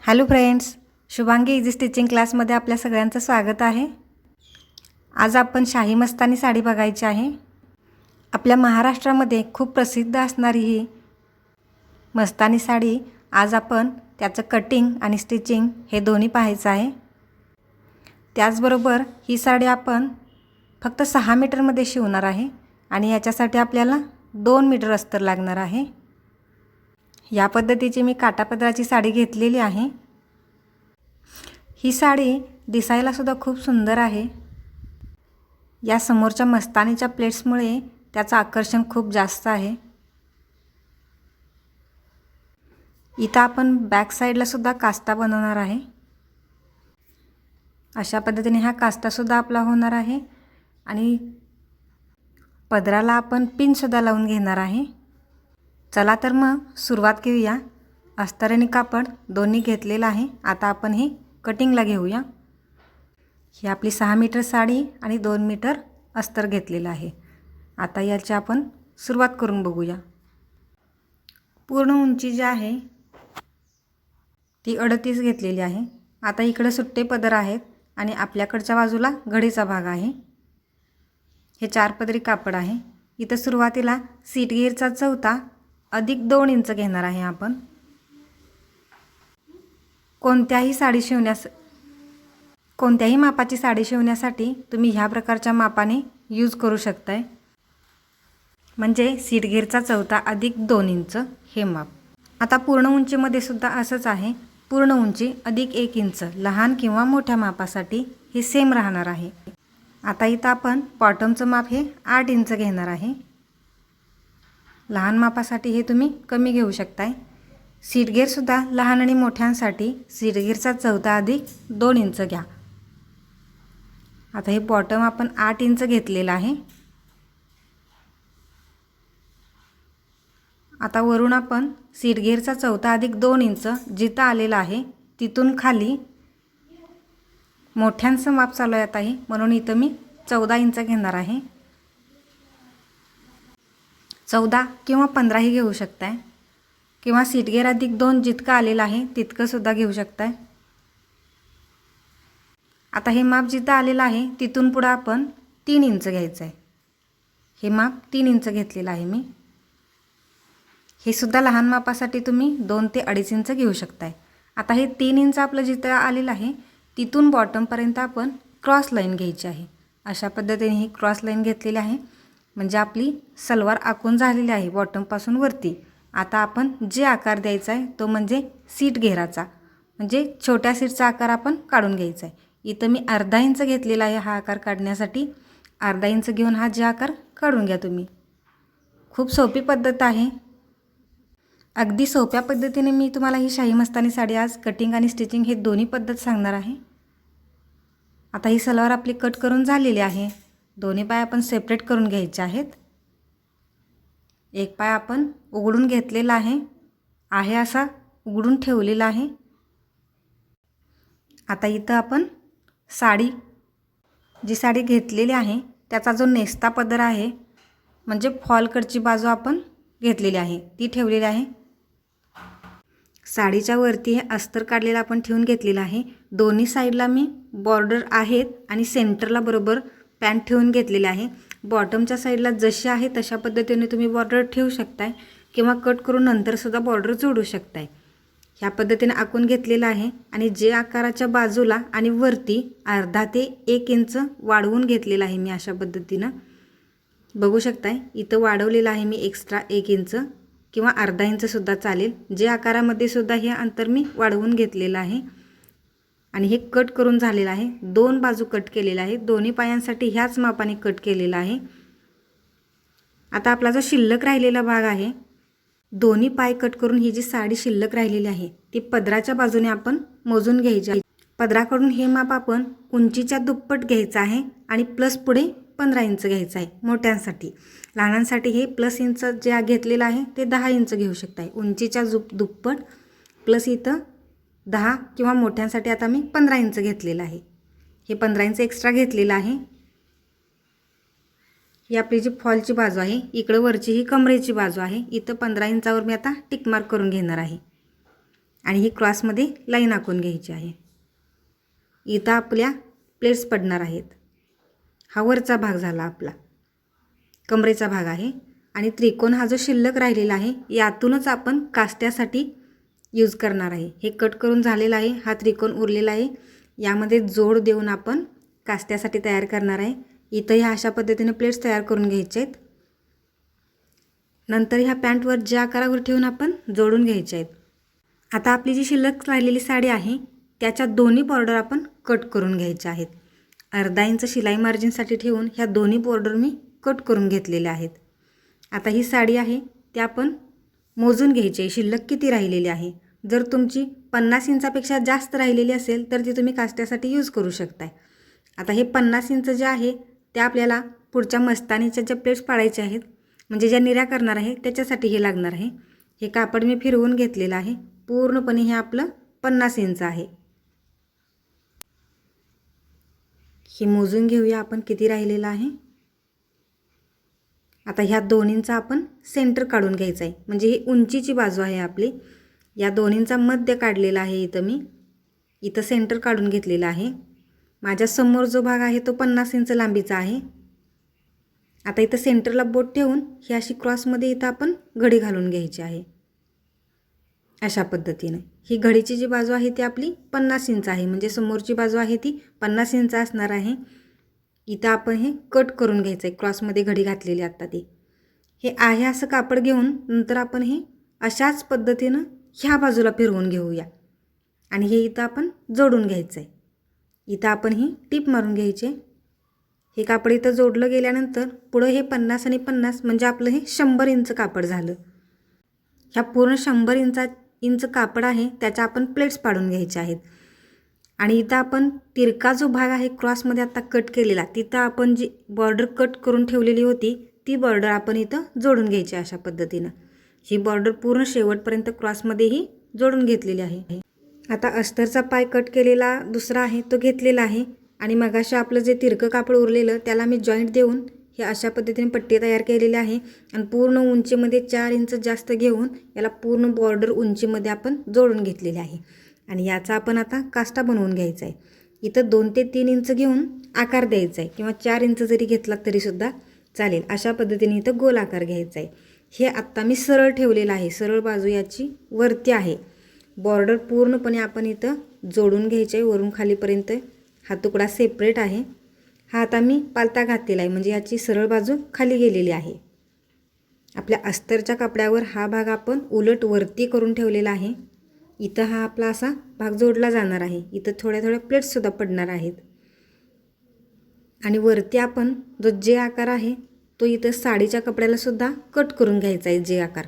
Hello friends, Shubhangi easy stitching क्लासमध्ये आपल्या सगळ्यांचं स्वागत आहे। आज आपण शाही मस्तानी साडी बघायची आहे। आपल्या महाराष्ट्रामध्ये खूप प्रसिद्ध असणारी ही मस्तानी साडी आज आपण त्याचं कटिंग आणि स्टिचिंग हे दोन्ही पाहायचं आहे। त्याचबरोबर ही साडी आपण फक्त 6 मीटरमध्ये शिवणार आहे आणि याच्यासाठी आपल्याला 2 मीटर अस्तर लागणार आहे। या पद्धतीची मी काठापदराची साडी घेतलेली आहे। ही साडी दिसायला सुद्धा खूप सुंदर आहे। या समोरच्या मस्तानीच्या प्लेट्समुळे त्याचं आकर्षण खूप जास्त आहे। इथं आपण बॅक साइडला सुद्धा कास्ता बनवणार आहे। अशा पद्धतीने हा कास्ता सुद्धा आपला होणार आहे आणि पदराला आपण पिन सुद्धा लावून घेणार आहे। चला तर मग सुरुवात करूया। अस्तर आणि कापड दोन्ही घेतलेला आहे। आता आपण हे कटिंगला घेऊया। ही आपली 6 मीटर साडी आणि 2 मीटर अस्तर घेतलेला आहे। आता याची आपण सुरुवात करून बघूया। पूर्ण उंची जी आहे ती 38 घेतलेली आहे। आता इकडे सुट्टे पदर आहेत आणि आपल्याकडच्या बाजूला घडीचा भाग आहे। हे 4 पदरी कापड आहे। इथं सुरुवातीला सीट घेरचा चौथा अधिक 2 इंच घेणार आहे आपण। कोणत्याही मापाची साडी शिवण्यासाठी तुम्ही ह्या प्रकारच्या मापाने यूज करू शकताय। म्हणजे सीट घेरचा चौथा अधिक 2 इंच हे माप। आता पूर्ण उंचीमध्ये सुद्धा असंच आहे। पूर्ण उंची अधिक 1 इंच लहान किंवा मोठ्या मापासाठी हे सेम राहणार आहे। आता इथं आपण बॉटमचं माप हे 8 इंच घेणार आहे। लहान मापासाठी हे तुम्ही कमी घेऊ शकताय। सीट घेर सुद्धा लहान आणि मोठ्यांसाठी सीट घेरचा चौथा अधिक 2 इंच घ्या। आता हे बॉटम आपण 8 इंच घेतलेला आहे। आता वरून आपण सीट घेरचा चौथा अधिक 2 इंच जिथं आलेला आहे तिथून खाली मोठ्यांचं माप चालू येत आहे, म्हणून इथं मी 14 इंच घेणार आहे। 14 किंवा 15 ही घेऊ शकताय किंवा सीट घेर अधिक 2 जितकं आलेलं आहे तितकं सुद्धा घेऊ शकताय। आता हे माप जिथं आलेलं आहे तिथून पुढे आपण 3 इंच घ्यायचं आहे। हे माप 3 इंच घेतलेलं आहे मी। हे सुद्धा लहान मापासाठी तुम्ही 2 ते 2.5 इंच घेऊ शकताय। आता हे 3 इंच आपलं जिथं आलेलं आहे तिथून बॉटमपर्यंत आपण क्रॉस लाईन घ्यायची आहे। अशा पद्धतीने ही क्रॉस लाईन घेतलेली आहे, म्हणजे आपली सलवार आखून झालेली आहे बॉटमपासून वरती। आता आपण जे आकार द्यायचा आहे तो म्हणजे सीट घेराचा, म्हणजे छोट्या सीटचा आकार आपण काढून घ्यायचा आहे। इथं मी अर्धा इंच घेतलेला आहे हा आकार काढण्यासाठी। अर्धा इंच घेऊन हा जे आकार काढून घ्या तुम्ही। खूप सोपी पद्धत आहे। अगदी सोप्या पद्धतीने मी तुम्हाला ही शाही मस्तानी साडी आज कटिंग आणि स्टिचिंग हे दोन्ही पद्धत सांगणार आहे। आता ही सलवार आपली कट करून झालेली आहे। दोन्ही पाय आपण सेपरेट करून घ्यायचे आहेत। एक पाय आपण उघडून घेतलेला आहे असा उघडून ठेवलेला आहे। आता इथं आपण जी साडी घेतलेली आहे त्याचा जो नेस्ता पदर आहे, म्हणजे फॉलकडची बाजू आपण घेतलेली आहे ती ठेवलेली आहे। साडीच्या वरती हे अस्तर काढलेलं आपण ठेवून घेतलेलं आहे। दोन्ही साईडला मी बॉर्डर आहेत आणि सेंटरला बरोबर पॅन्ट ठेवून घेतलेले आहे। बॉटमच्या साईडला जशी आहे तशा पद्धतीने तुम्ही बॉर्डर ठेवू शकताय किंवा कट करून नंतर सुद्धा बॉर्डर जोडू शकताय। ह्या पद्धतीने आखून घेतलेलं आहे आणि जे आकाराच्या बाजूला आणि वरती अर्धा ते 1 इंच वाढवून घेतलेलं आहे मी अशा पद्धतीने। बघू शकताय इथं वाढवलेलं आहे मी एक्स्ट्रा 1 इंच किंवा अर्धा इंच सुद्धा चालेल। जे आकारामध्ये सुद्धा हे अंतर मी वाढवून घेतलेलं आहे आणि हे कट करून झालेलं आहे। 2 बाजू कट केलेला आहे। दोन्ही पायांसाठी ह्याच मापाने कट केलेला आहे। आता आपला जो शिल्लक राहिलेला भाग आहे, दोन्ही पाय कट करून ही जी साडी शिल्लक राहिलेली आहे ती पदराच्या बाजूने आपण मोजून घ्यायची आहे। पदराकडून हे माप आपण उंचीच्या दुप्पट घ्यायचं आहे आणि प्लस पुढे 15 इंच घ्यायचं आहे मोठ्यांसाठी। लहानांसाठी हे प्लस इंच जे घेतलेलं आहे ते 10 इंच घेऊ शकताय। उंचीच्या दुप्पट प्लस इथं 10 किंवा मोठ्यांसाठी आता मी 15 इंच घेतलेलं आहे। हे 15 इंच एक्स्ट्रा घेतलेलं आहे। ही आपली जी फॉलची बाजू आहे, इकडे वरची ही कमरेची बाजू आहे। इथं 15 इंचावर मी आता टिक मार्क करून घेणार आहे आणि ही क्रॉसमध्ये लाईन आखून घ्यायची आहे. इथं आपल्या प्लेट्स पडणार आहेत. हा वरचा भाग झाला आपला, कमरेचा भाग आहे. आणि त्रिकोण हा जो शिल्लक राहिलेला आहे यातूनच आपण काष्ट्यासाठी यूज करणार आहे. हे कट करून झालेला आहे, हा त्रिकोण उरलेला आहे, यामध्ये जोड देऊन आपण काष्ट्यासाठी तयार करणार आहे. इथं ह्या अशा पद्धतीने प्लेट्स तयार करून घ्यायचे आहेत. नंतर ह्या पॅन्टवर ज्या आकारावर ठेवून आपण जोडून घ्यायचे आहेत. आता आपली जी शिल्लक राहिलेली साडी आहे त्याच्या दोन्ही बॉर्डर आपण कट करून घ्यायच्या आहेत. अर्धा इंच शिलाई मार्जिनसाठी ठेवून ह्या दोन्ही बॉर्डर मी कट करून घेतलेल्या आहेत. आता ही साडी आहे ती आपण मोजून घ्यायची आहे, शिल्लक किती राहिलेली आहे. जर तुमची 50 इंचापेक्षा जास्त राहिलेली असेल तर ती तुम्ही काष्ट्यासाठी यूज करू शकताय. आता हे 50 इंच जे आहे ते आपल्याला पुढच्या मस्तानीच्या ज्या प्लेट्स पाडायच्या आहेत, म्हणजे ज्या निऱ्या करणार आहे त्याच्यासाठी हे लागणार आहे. हे कापड मी फिरवून घेतलेलं आहे. पूर्णपणे हे आपलं 50 इंच आहे. हे मोजून घेऊया आपण किती राहिलेलं आहे. आता ह्या दोन्हींचा आपण सेंटर काढून घ्यायचं आहे, म्हणजे ही उंचीची बाजू आहे आपली. या दोन्हींचा मध्य काढलेला आहे इथं सेंटर काढून घेतलेला आहे. माझ्या समोर जो भाग आहे तो 50 इंच लांबीचा आहे. आता इथं सेंटरला बोट ठेवून ही अशी क्रॉसमध्ये इथं आपण घडी घालून घ्यायची आहे. अशा पद्धतीने ही घडीची जी बाजू आहे ती आपली 50 इंच आहे, म्हणजे समोरची बाजू आहे ती 50 इंच असणार आहे. इथं आपण हे कट करून घ्यायचं आहे, क्रॉसमध्ये घडी घातलेली आता ती. हे आहे असं कापड घेऊन नंतर आपण हे अशाच पद्धतीनं ह्या बाजूला फिरवून घेऊया आणि हे इथं आपण जोडून घ्यायचं आहे. इथं आपण ही टीप मारून घ्यायची. हे कापड इथं जोडलं गेल्यानंतर पुढं हे 50 आणि 50 म्हणजे आपलं हे 100 इंच कापड झालं. ह्या पूर्ण 100 इंच कापड आहे त्याच्या आपण प्लेट्स पाडून घ्यायच्या आहेत. आणि इथं आपण तिरका जो भाग आहे क्रॉसमध्ये आता कट केलेला, तिथं आपण जी बॉर्डर कट करून ठेवलेली होती ती बॉर्डर आपण इथं जोडून घ्यायची अशा पद्धतीनं. ही बॉर्डर पूर्ण शेवटपर्यंत क्रॉसमध्येही जोडून घेतलेली आहे. आता अस्तरचा पाय कट केलेला दुसरा आहे तो घेतलेला आहे आणि मगाशी आपलं जे तिरकं कापड उरलेलं त्याला मी जॉईंट देऊन हे अशा पद्धतीने पट्टी तयार केलेली आहे. आणि पूर्ण उंचीमध्ये 4 इंच जास्त घेऊन याला पूर्ण बॉर्डर उंचीमध्ये आपण जोडून घेतलेली आहे. आणि याचा आपण आता काष्टा बनवून घ्यायचा आहे. इथं 2 ते 3 इंच घेऊन आकार द्यायचा आहे, किंवा 4 इंच जरी घेतला तरीसुद्धा चालेल. अशा पद्धतीने इथं गोल आकार घ्यायचा आहे. हे आत्ता मी सरळ ठेवलेलं आहे, सरळ बाजू याची वरती आहे. बॉर्डर पूर्णपणे आपण इथं जोडून घ्यायचं आहे वरून खालीपर्यंत. हा तुकडा सेपरेट आहे. हा आता मी पालथा घातलेला आहे, म्हणजे याची सरळ बाजू खाली गेलेली आहे. आपल्या अस्तरच्या कपड्यावर हा भाग आपण उलट वरती करून ठेवलेला आहे. इथं हा आपला असा भाग जोडला जाणार आहे. इथं थोड्या थोड्या प्लेट्ससुद्धा पडणार आहेत. आणि वरती आपण जो जे आकार आहे तो इथं साडीच्या कपड्याला सुद्धा कट करून घ्यायचा आहे. जे आकार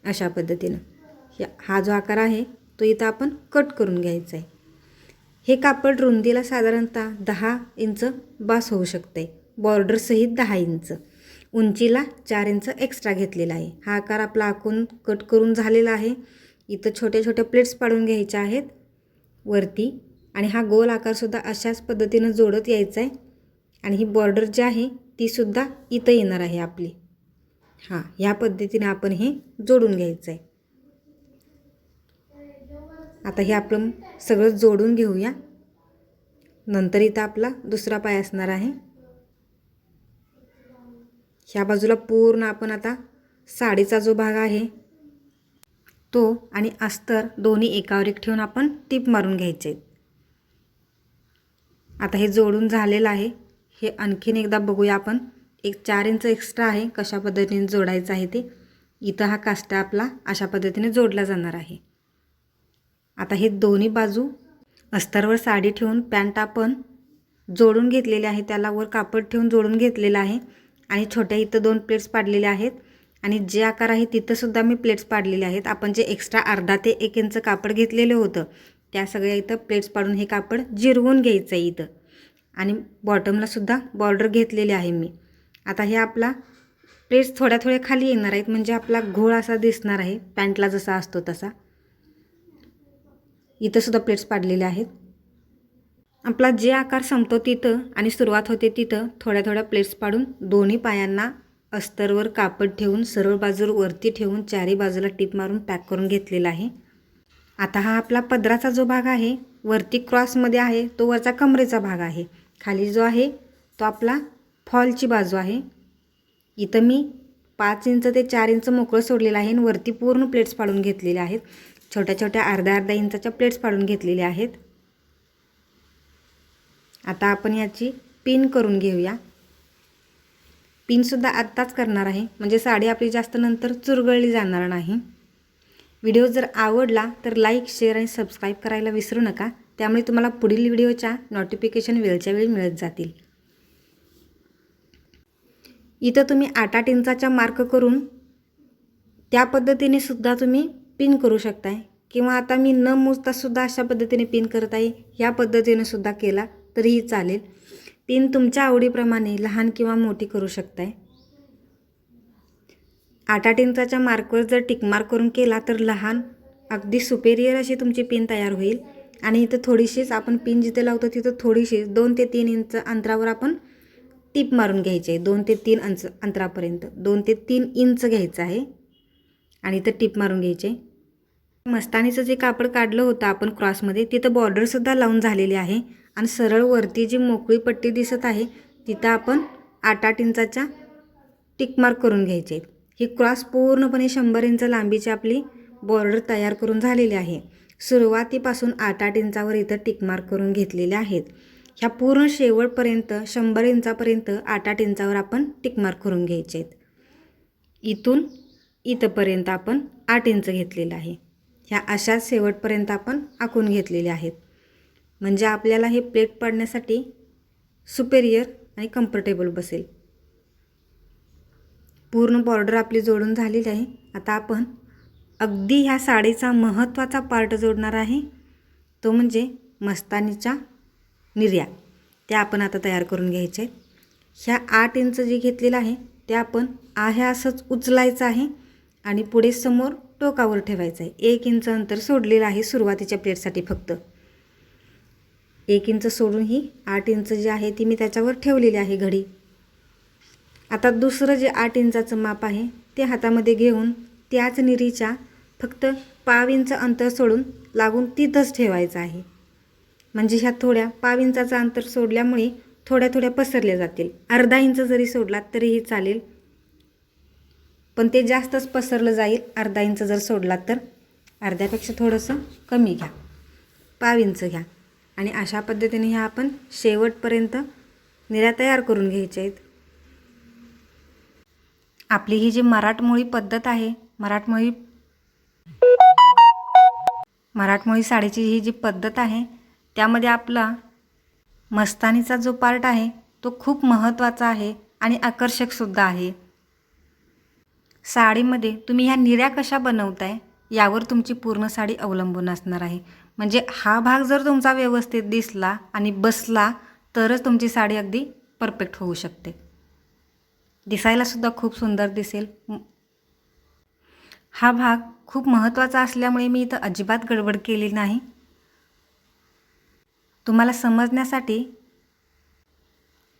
अशा पद्धतीनं हा जो आकार आहे तो इथं आपण कट करून घ्यायचा आहे. हे कापड रुंदीला साधारणतः 10 इंच बास होऊ शकते, बॉर्डरसहित 10 इंच. उंचीला 4 इंच एक्स्ट्रा घेतलेला आहे. हा आकार आपला आखून कट करून झालेला आहे. इथं छोट्या छोट्या प्लेट्स पाडून घ्यायच्या आहेत वरती. आणि हा गोल आकारसुद्धा अशाच पद्धतीनं जोडत यायचा आहे. आणि ही बॉर्डर जी आहे तीसुद्धा इथं येणार आहे आपली. ह्या पद्धतीने आपण हे जोडून घ्यायचं आहे. आता हे आपण सगळं जोडून घेऊया. नंतर इथं आपला दुसरा पाय असणार आहे. ह्या बाजूला पूर्ण आपण आता साडीचा जो भाग आहे तो आणि अस्तर दोन्ही एकावर एक ठेवून आपण टीप मारून घ्यायचे. आता हे जोडून झालेलं आहे. हे आणखीन एकदा बघूया आपण. एक 4 इंच एक्स्ट्रा आहे, कशा पद्धतीने जोडायचं आहे ते. इथं हा काष्टा आपला अशा पद्धतीने जोडला जाणार आहे. आता हे दोन्ही बाजू अस्तरवर साडी ठेवून पॅन्ट आपण जोडून घेतलेले आहे, त्याला वर कापड ठेवून जोडून घेतलेलं आहे. आणि छोट्या इथं 2 प्लेट्स पाडलेल्या आहेत. आणि जे आकार आहे तिथंसुद्धा मी प्लेट्स पाडलेले आहेत. आपण जे एक्स्ट्रा अर्धा ते 1 इंच कापड घेतलेलं होतं त्या सगळ्या इथं प्लेट्स पाडून हे कापड जिरवून घ्यायचं आहे इथं. आणि बॉटमलासुद्धा बॉर्डर घेतलेले आहे मी. आता हे आपला प्लेट्स थोड्या थोड्या खाली येणार आहेत, म्हणजे आपला घोळ असा दिसणार आहे पॅन्टला जसा असतो तसा. इथंसुद्धा प्लेट्स पाडलेले आहेत. आपला जे आकार संपतो तिथं आणि सुरुवात होते तिथं थोड्या थोड्या प्लेट्स पाडून दोन्ही पायांना अस्तरवर कापड ठेवून सरळ बाजूवर वरती ठेवून चारी बाजूला टीप मारून पॅक करून घेतलेला आहे. आता हा आपला पदराचा जो भाग आहे वरती क्रॉसमध्ये आहे तो वरचा कमरेचा भाग आहे. खाली जो आहे तो आपला फॉलची बाजू आहे. इथं मी 5 इंच ते 4 इंच मोकळं सोडलेलं आहे आणि वरती पूर्ण प्लेट्स पाडून घेतलेल्या आहेत. छोट्या छोट्या अर्धा इंचाच्या प्लेट्स पाडून घेतलेल्या आहेत. आता आपण याची पिन करून घेऊया. पिनसुद्धा आत्ताच करणार आहे म्हणजे साडी आपली जास्त नंतर चुरगळली जाणार नाही. व्हिडिओ जर आवडला तर लाईक, शेअर आणि सबस्क्राईब करायला विसरू नका. त्यामुळे तुम्हाला पुढील व्हिडिओच्या नोटिफिकेशन वेळच्या वेळी मिळत जातील. इथं तुम्ही 8-8 इंचाचा मार्क करून त्या पद्धतीने सुद्धा तुम्ही पिन करू शकताय किंवा आता मी न मोजता सुद्धा अशा पद्धतीने पिन करत आहे. ह्या पद्धतीने सुद्धा केला तरीही चालेल. पिन तुमच्या आवडीप्रमाणे लहान किंवा मोठी करू शकताय. 8-8 इंचाच्या मार्कवर जर टिक मार्क करून केला तर लहान अगदी सुपेरियर अशी तुमची पिन तयार होईल. आणि इथं थोडीशीच आपण पिन जिथे लावतो तिथं थोडीशी 2 ते 3 इंच अंतरावर आपण टिप मारून घ्यायची आहे. 2 ते 3 इंच अंतरापर्यंत 2 ते 3 इंच घ्यायचं आहे आणि इथं टिप मारून घ्यायचे. मस्तानीचं जे कापड काढलं होतं आपण क्रॉसमध्ये तिथं बॉर्डरसुद्धा लावून झालेली आहे आणि सरळ वरती जी मोकळी पट्टी दिसत आहे तिथं आपण 8-8 इंचाच्या टिक मार्क करून घ्यायचे. ही क्रॉस पूर्णपणे 100 इंच लांबीची आपली बॉर्डर तयार करून झालेली आहे. सुरुवातीपासून 8-8 इंचावर इथं टिक मार्क करून घेतलेले आहेत. ह्या पूर्ण शेवटपर्यंत 100 इंचापर्यंत 8-8 इंचावर आपण टिक मार्क करून घ्यायचे आहेत. इथून इथंपर्यंत आपण 8 इंच घेतलेलं आहे. ह्या अशाच शेवटपर्यंत आपण आखून घेतलेले आहेत म्हणजे आपल्याला हे प्लेट पाडण्यासाठी सुपेरियर आणि कम्फर्टेबल बसेल. पूर्ण बॉर्डर आपली जोडून झालेली आहे. आता आपण अगदी ह्या साडीचा महत्त्वाचा पार्ट जोडणार आहे तो म्हणजे मस्तानीच्या निर्या. त्या आपण आता तयार करून घ्यायचे आहेत. ह्या 8 इंच जे घेतलेलं आहे ते आपण आहे असंच उचलायचं आहे आणि पुढे समोर टोकावर ठेवायचं आहे. 1 इंच अंतर सोडलेलं आहे सुरुवातीच्या प्लेटसाठी फक्त. 1 इंच सोडून ही 8 इंच जी आहे ती मी त्याच्यावर ठेवलेली आहे घडी. आता दुसरं जे 8 इंचाचं माप आहे ते हातामध्ये घेऊन त्याच निरीच्या फक्त 1/2 इंच अंतर सोडून लागून तिथंच ठेवायचं आहे. म्हणजे ह्या थोड्या 1/2 इंचाचं अंतर सोडल्यामुळे थोड्या थोड्या पसरल्या जातील. अर्धा इंच जरी सोडलात तरीही चालेल पण ते जास्तच पसरलं जाईल. अर्धा इंच जर सोडलात तर अर्ध्यापेक्षा थोडंसं कमी घ्या, 1/2 इंच घ्या आणि अशा पद्धतीने ह्या आपण शेवटपर्यंत निऱ्या तयार करून घ्यायच्या आहेत. आपली ही जी मराठमोळी पद्धत आहे, मराठमोळी साडीची ही जी पद्धत आहे त्यामध्ये आपला मस्तानीचा जो पार्ट आहे तो खूप महत्त्वाचा आहे आणि आकर्षकसुद्धा आहे. साडीमध्ये तुम्ही ह्या निऱ्या कशा बनवताय यावर तुमची पूर्ण साडी अवलंबून असणार आहे. म्हणजे हा भाग जर तुमचा व्यवस्थित दिसला आणि बसला तरच तुमची साडी अगदी परफेक्ट होऊ शकते. दिसायलासुद्धा खूप सुंदर दिसेल. हा भाग खूप महत्त्वाचा असल्यामुळे मी इथं अजिबात गडबड केली नाही. तुम्हाला समजण्यासाठी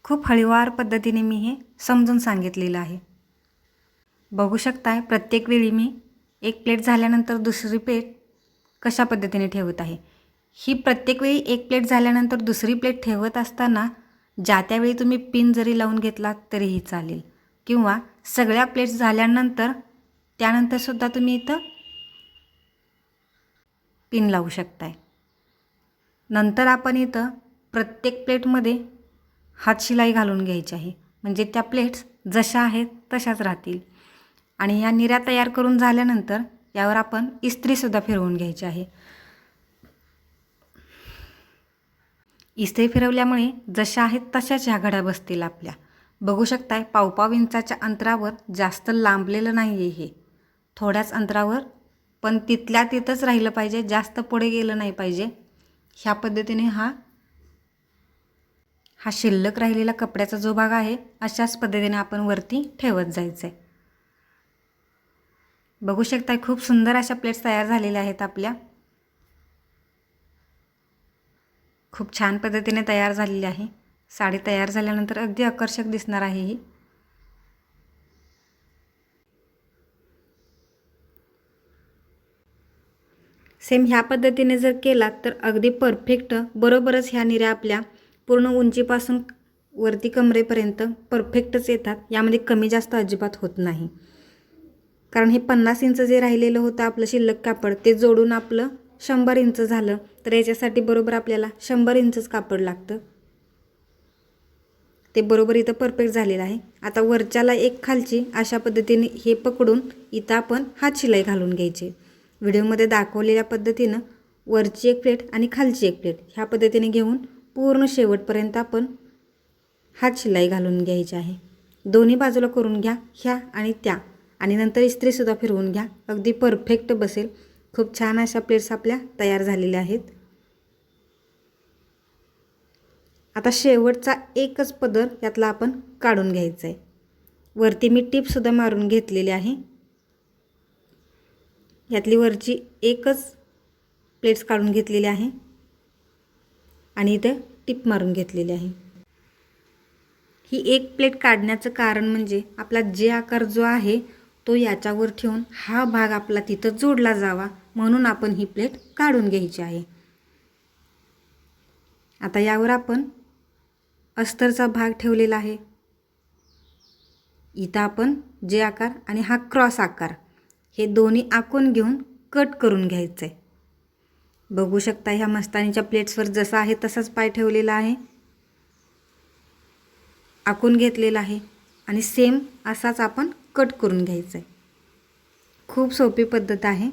खूप हळूवार पद्धतीने मी हे समजून सांगितलेलं आहे. बघू शकताय प्रत्येक वेळी मी एक प्लेट झाल्यानंतर दुसरी प्लेट कशा पद्धतीने ठेवत आहे. ही प्रत्येक वेळी एक प्लेट झाल्यानंतर दुसरी प्लेट ठेवत असताना ज्या त्यावेळी तुम्ही पिन जरी लावून घेतलात तरीही चालेल किंवा सगळ्या प्लेट्स झाल्यानंतर त्यानंतरसुद्धा तुम्ही इथं पिन लावू शकताय. नंतर आपण इथं प्रत्येक प्लेटमध्ये हातशिलाई घालून घ्यायची आहे म्हणजे त्या प्लेट्स जशा आहेत तशाच राहतील. आणि या निऱ्या तयार करून झाल्यानंतर यावर आपण इस्त्रीसुद्धा फिरवून घ्यायची आहे. इस्त्री फिरवल्यामुळे जशा आहेत तशाच ह्या घड्या बसतील आपल्या. बघू शकताय 1/2 इंचाच्या अंतरावर, जास्त लांबलेलं नाही आहे हे, थोड्याच अंतरावर पण तिथल्या तिथंच राहिलं पाहिजे, जास्त पुढे गेलं नाही पाहिजे. ह्या पद्धतीने हा शिल्लक राहिलेला कपड्याचा जो भाग आहे अशाच पद्धतीने आपण वरती ठेवत जायचं आहे. बघू शकताय खूप सुंदर अशा प्लेट्स तयार झालेल्या आहेत आपल्या. खूप छान पद्धतीने तयार झालेली आहे. साडी तयार झाल्यानंतर अगदी आकर्षक दिसणार आहे ही. सेम ह्या पद्धतीने जर केलात तर अगदी परफेक्ट बरोबरच ह्या निऱ्या आपल्या पूर्ण उंचीपासून वरती कमरेपर्यंत परफेक्टच येतात. यामध्ये कमी जास्त अजिबात होत नाही. कारण हे 50 इंच जे राहिलेलं होतं आपलं शिल्लक कापड ते जोडून आपलं 100 इंच झालं. तर याच्यासाठी बरोबर आपल्याला 100 इंचच कापड लागतं. ते बरोबर इथं परफेक्ट झालेलं आहे. आता वरच्याला एक खालची अशा पद्धतीने हे पकडून इथं आपण हात शिलाई घालून घ्यायची. व्हिडिओमध्ये दाखवलेल्या पद्धतीनं वरची एक प्लेट आणि खालची एक प्लेट ह्या पद्धतीने घेऊन पूर्ण शेवटपर्यंत आपण हात शिलाई घालून घ्यायची आहे. दोन्ही बाजूला करून घ्या, ह्या आणि त्या, आणि नंतर इस्त्रीसुद्धा फिरवून घ्या. अगदी परफेक्ट बसेल. खूप छान अशा प्लेट्स आपल्या तयार झालेल्या आहेत. आता शेवटचा एकच पदर यातला आपण काढून घ्यायचा आहे. वरती मी टिपसुद्धा मारून घेतलेली आहे. यातली वरची एकच प्लेट्स काढून घेतलेली आहे आणि इथं टिप मारून घेतलेली आहे. ही एक प्लेट काढण्याचं कारण म्हणजे आपला जे आकार जो आहे तो याच्यावर ठेवून हा भाग आपला तिथं जोडला जावा म्हणून आपण ही प्लेट काढून घ्यायची आहे. आता यावर आपण अस्तरचा भाग ठेवलेला आहे. इथं आपण जे आकार आणि हा क्रॉस आकार हे दोन्ही आखून घेऊन कट करून घ्यायचं आहे. बघू शकता ह्या मस्तानीच्या प्लेट्सवर जसा आहे तसाच पाय ठेवलेला आहे, आखून घेतलेला आहे आणि सेम असाच आपण कट करून घ्यायचा आहे. खूप सोपी पद्धत आहे.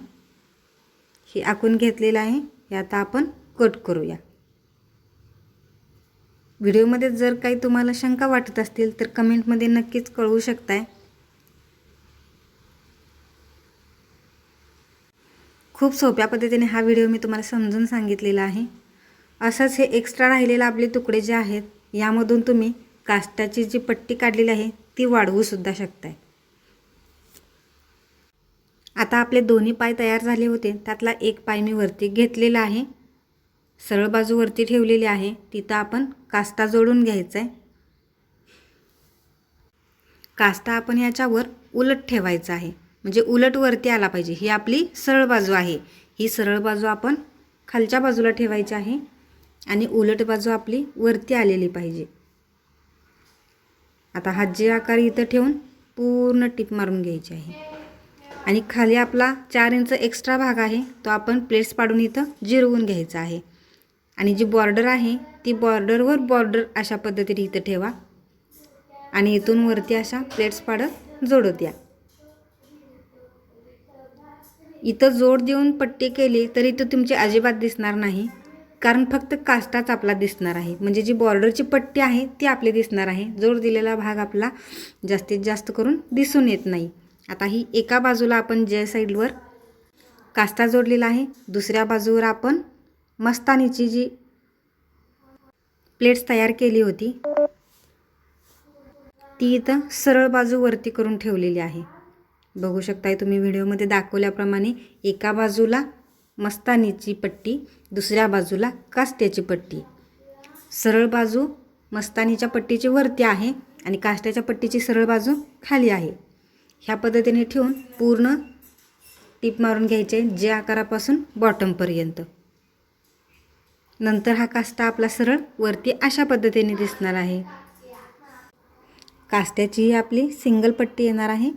हे आखून घेतलेलं आहे, हे आता आपण कट करूया. व्हिडिओमध्ये जर काही तुम्हाला शंका वाटत असतील तर कमेंटमध्ये नक्कीच कळवू शकताय. खूप सोप्या पद्धतीने हा व्हिडिओ मी तुम्हाला समजून सांगितलेला आहे. असंच हे एक्स्ट्रा राहिलेले आपले तुकडे जे आहेत यामधून तुम्ही काष्टाची जी पट्टी काढलेली आहे ती वाढवू सुद्धा शकताय. आता आपले दोन्ही पाय तयार झाले होते. त्यातला एक पाय मी वरती घेतलेला आहे, सरळ बाजू वरती ठेवलेली आहे. तिथं आपण काष्टा जोडून घ्यायचा आहे. काष्टा आपण याच्यावर उलट ठेवायचा आहे, म्हणजे उलट वरती आला पाहिजे. ही आपली सरळ बाजू आहे. ही सरळ बाजू आपण खालच्या बाजूला ठेवायची आहे आणि उलट बाजू आपली वरती आलेली पाहिजे. आता हा जे आकार इथं ठेवून पूर्ण टिप मारून घ्यायची आहे आणि खाली आपला 4 इंच एक्स्ट्रा भाग आहे तो आपण प्लेट्स पाडून इथं जिरवून घ्यायचा आहे. आणि जी बॉर्डर आहे ती बॉर्डरवर बॉर्डर अशा पद्धतीने इथं ठेवा आणि इथून वरती अशा प्लेट्स पाडत जोडत या. इथं जोड देऊन पट्टी केली तरी तो तुमची अजिबात दिसणार नाही, कारण फक्त काष्टाच आपला दिसणार आहे. म्हणजे जी बॉर्डरची पट्टी आहे ती आपली दिसणार आहे. जोड दिलेला भाग आपला जास्तीत जास्त करून दिसून येत नाही. आता ही एका बाजूला आपण ज्या साईडवर काष्टा जोडलेला आहे दुसऱ्या बाजूवर आपण मस्तानीची जी प्लेट्स तयार केली होती ती इथं सरळ बाजू वरती करून ठेवलेली आहे. बघू शकताय तुम्ही व्हिडिओमध्ये दाखवल्याप्रमाणे एका बाजूला मस्तानीची पट्टी, दुसऱ्या बाजूला काष्ट्याची पट्टी. सरळ बाजू मस्तानीच्या पट्टीची वरती आहे आणि काष्ट्याच्या पट्टीची सरळ बाजू खाली आहे. ह्या पद्धतीने ठेवून पूर्ण टिप मारून घ्यायचे जे आकारापासून बॉटमपर्यंत. नंतर हा काष्टा आपला सरळ वरती अशा पद्धतीने दिसणार आहे. काष्ट्याची ही आपली सिंगल पट्टी येणार आहे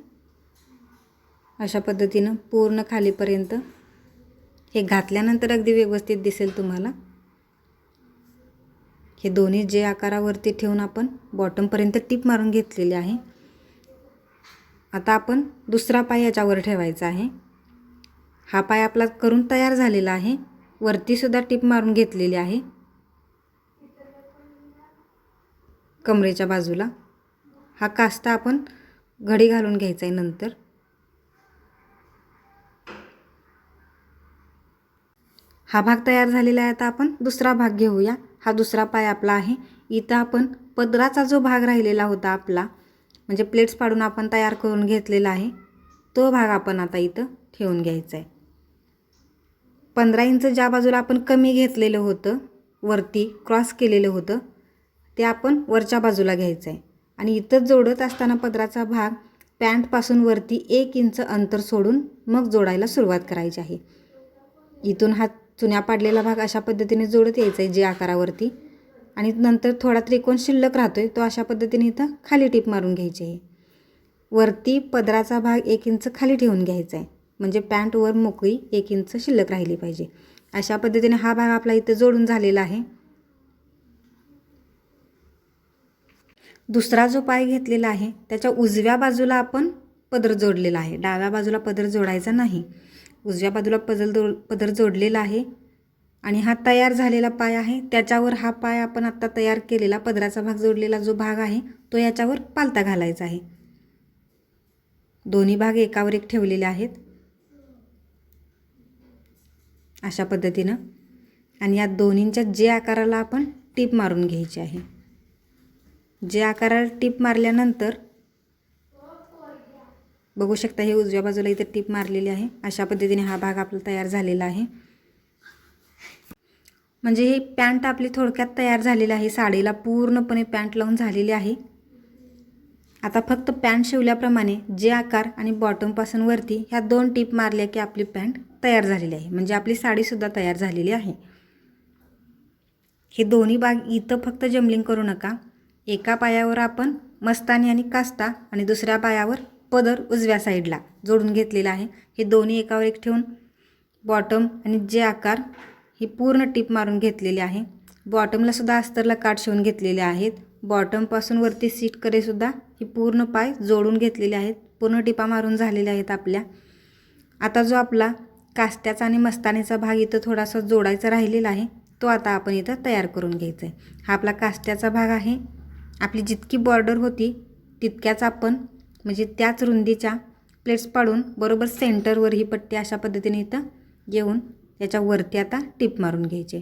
अशा पद्धतीनं पूर्ण खालीपर्यंत. हे घातल्यानंतर अगदी व्यवस्थित दिसेल तुम्हाला. हे दोन्ही जे आकारावरती ठेवून आपण बॉटमपर्यंत टिप मारून घेतलेले आहे. आता आपण दुसरा पाय याच्यावर ठेवायचा आहे. हा पाय आपला करून तयार झालेला आहे. वरती सुद्धा टिप मारून घेतलेली आहे कमरेच्या बाजूला. हा काष्टा आपण घडी घालून घ्यायचा आहे. नंतर हा भाग तयार झालेला आहे. आता आपण दुसरा भाग घेऊया. हा दुसरा पाय आपला आहे. इथं आपण पदराचा जो भाग राहिलेला होता आपला, म्हणजे प्लेट्स पाडून आपण तयार करून घेतलेला आहे, तो भाग आपण आता इथं ठेवून घ्यायचा आहे. 15 इंच ज्या बाजूला आपण कमी घेतलेलं होतं, वरती क्रॉस केलेलं होतं, ते आपण वरच्या बाजूला घ्यायचं आहे. आणि इथं जोडत असताना पदराचा भाग पॅन्टपासून वरती 1 इंच अंतर सोडून मग जोडायला सुरुवात करायची आहे. इथून हा चुन्या पाडलेला भाग अशा पद्धतीने जोडत यायचा आहे जे आकारावरती, आणि नंतर थोडा त्रिकोण शिल्लक राहतोय तो अशा पद्धतीने इथं खाली टीप मारून घ्यायची आहे. वरती पदराचा भाग 1 इंच खाली ठेवून घ्यायचा आहे, म्हणजे पॅन्ट वर मोकळी 1 इंच शिल्लक राहिली पाहिजे. अशा पद्धतीने हा भाग आपला इथं जोडून झालेला आहे. दुसरा जो पाय घेतलेला आहे त्याच्या उजव्या बाजूला आपण पदर जोडलेला आहे, डाव्या बाजूला पदर जोडायचा नाही. उजव्या बाजूला पदर जोडलेला आहे आणि हा तयार झालेला पाय आहे. त्याच्यावर हा पाय आपण आत्ता तयार केलेला पदराचा भाग जोडलेला जो भाग आहे तो याच्यावर पालथा घालायचा आहे. दोन्ही भाग एकावर एक ठेवलेले आहेत अशा पद्धतीनं, आणि या दोन्हींच्या जे आकाराला आपण टीप मारून घ्यायची आहे. जे आकाराला टीप मारल्यानंतर बघू शकता हे उजव्या बाजूला इथे टीप मारलेली आहे. अशा पद्धतीने हा भाग आपला तयार झालेला आहे. म्हणजे ही पॅन्ट आपली थोडक्यात तयार झालेली आहे. साडीला पूर्णपणे पॅन्ट लावून झालेली आहे. आता फक्त पॅन्ट शिवल्याप्रमाणे जे आकार आणि बॉटमपासून वरती ह्या 2 टीप मारल्या की आपली पॅन्ट तयार झालेली आहे, म्हणजे आपली साडीसुद्धा तयार झालेली आहे. हे दोन्ही भाग इथं फक्त जमलिंग करू नका. एका पायावर आपण मस्तानी आणि कास्ता आणि दुसऱ्या पायावर पदर उजव्या साईडला जोडून घेतलेला आहे. हे दोन्ही एकावर एक ठेवून बॉटम आणि जे आकार ही पूर्ण टीप मारून घेतलेली आहे. बॉटमला सुद्धा अस्तरला काठ शिवून घेतलेले आहेत. बॉटमपासून वरती सीटकडे सुद्धा ही पूर्ण पाय जोडून घेतलेले आहेत. पूर्ण टिपा मारून झालेल्या आहेत आपल्या. आता जो आपला कास्त्याचा आणि मस्तानीचा भाग इथं थोडासा जोडायचा राहिलेला आहे तो आता आपण इथं तयार करून घ्यायचा आहे. हा आपला कास्त्याचा भाग आहे. आपली जितकी बॉर्डर होती तितक्याच आपण म्हणजे त्याच रुंदीच्या प्लेट्स पाडून बरोबर सेंटरवर ही पट्टी अशा पद्धतीने इथं घेऊन त्याच्यावरती आता टीप मारून घ्यायचे.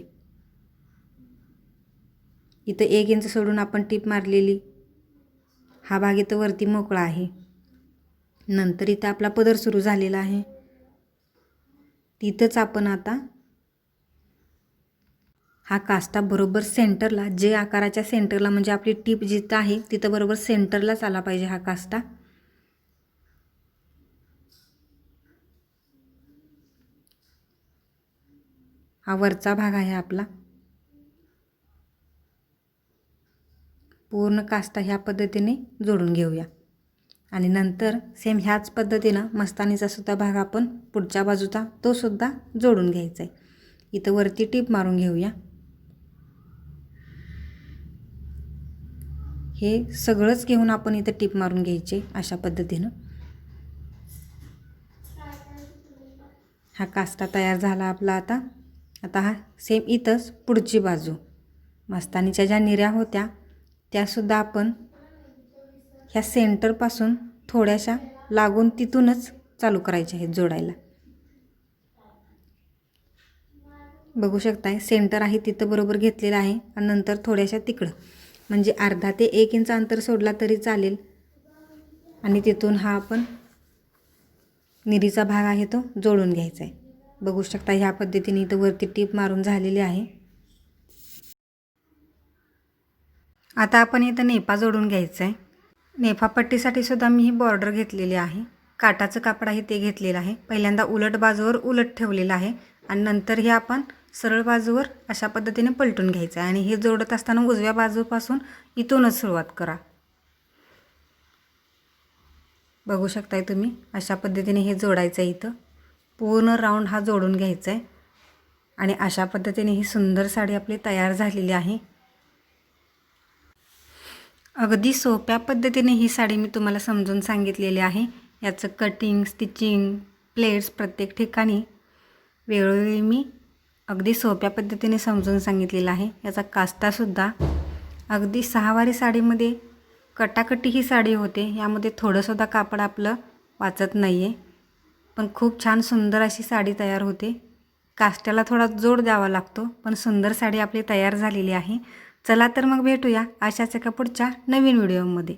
इथं 1 इंच सोडून आपण टीप मारलेली हा भाग इथं वरती मोकळा आहे. नंतर इथं आपला पदर सुरू झालेला आहे. तिथंच आपण आता हा कास्टा बरोबर सेंटरला, जे आकाराच्या सेंटरला म्हणजे आपली टीप जिथं आहे तिथं बरोबर सेंटरलाच आला पाहिजे हा कास्टा. हा वरचा भाग आहे आपला. पूर्ण कास्टा ह्या पद्धतीने जोडून घेऊया आणि नंतर सेम ह्याच पद्धतीनं मस्तानीचा सुद्धा भाग आपण पुढच्या बाजूचा तो सुद्धा जोडून घ्यायचा आहे. इथं वरती टीप मारून घेऊया. हे सगळंच घेऊन आपण इथं टीप मारून घ्यायचे अशा पद्धतीनं. हा कास्टा तयार झाला आपला आता. आता हा सेम इथंच पुढची बाजू मस्तानीच्या ज्या निऱ्या होत्या त्यासुद्धा आपण ह्या सेंटरपासून थोड्याशा लागून तिथूनच चालू करायच्या आहेत जोडायला. बघू शकताय सेंटर आहे तिथं बरोबर घेतलेलं आहे आणि नंतर थोड्याशा तिकडं, म्हणजे अर्धा ते 1 इंच अंतर सोडला तरी चालेल. आणि तिथून हा आपण निरीचा भाग आहे तो जोडून घ्यायचा आहे. बघू शकता ह्या पद्धतीने इथं वरती टीप मारून झालेली आहे. आता आपण इथं नेपा जोडून घ्यायचा आहे. नेफा पट्टीसाठी सुद्धा मी ही बॉर्डर घेतलेली आहे. काटाचं कापड आहे ते घेतलेलं आहे. पहिल्यांदा उलट बाजूवर उलट ठेवलेलं आहे आणि नंतर हे आपण सरळ बाजूवर अशा पद्धतीने पलटून घ्यायचं आहे आणि हे जोडत असताना उजव्या बाजूपासून इथूनच सुरुवात करा. बघू शकताय तुम्ही अशा पद्धतीने हे जोडायचं आहे. इथं पूर्ण राऊंड हा जोडून घ्यायचा आहे आणि अशा पद्धतीने ही सुंदर साडी आपली तयार झालेली आहे. अगदी सोप्या पद्धतीने ही साडी मी तुम्हाला समजून सांगितलेली आहे. याचं कटिंग, स्टिचिंग, प्लेट्स प्रत्येक ठिकाणी वेळोवेळी मी अगदी सोप्या पद्धतीने समजून सांगितलेलं आहे. याचा कास्टासुद्धा अगदी 6 वारी साडीमध्ये कटाकटी ही साडी होते. यामध्ये थोडंसुद्धा कापड आपलं वाचत नाही आहे, पण खूप छान सुंदर अशी साडी तयार होते. कास्ट्याला थोडा जोड द्यावा लागतो, पण सुंदर साडी आपली तयार झालेली आहे. चला तर मग भेटूया अशाच एका पुढच्या नवीन व्हिडिओमध्ये.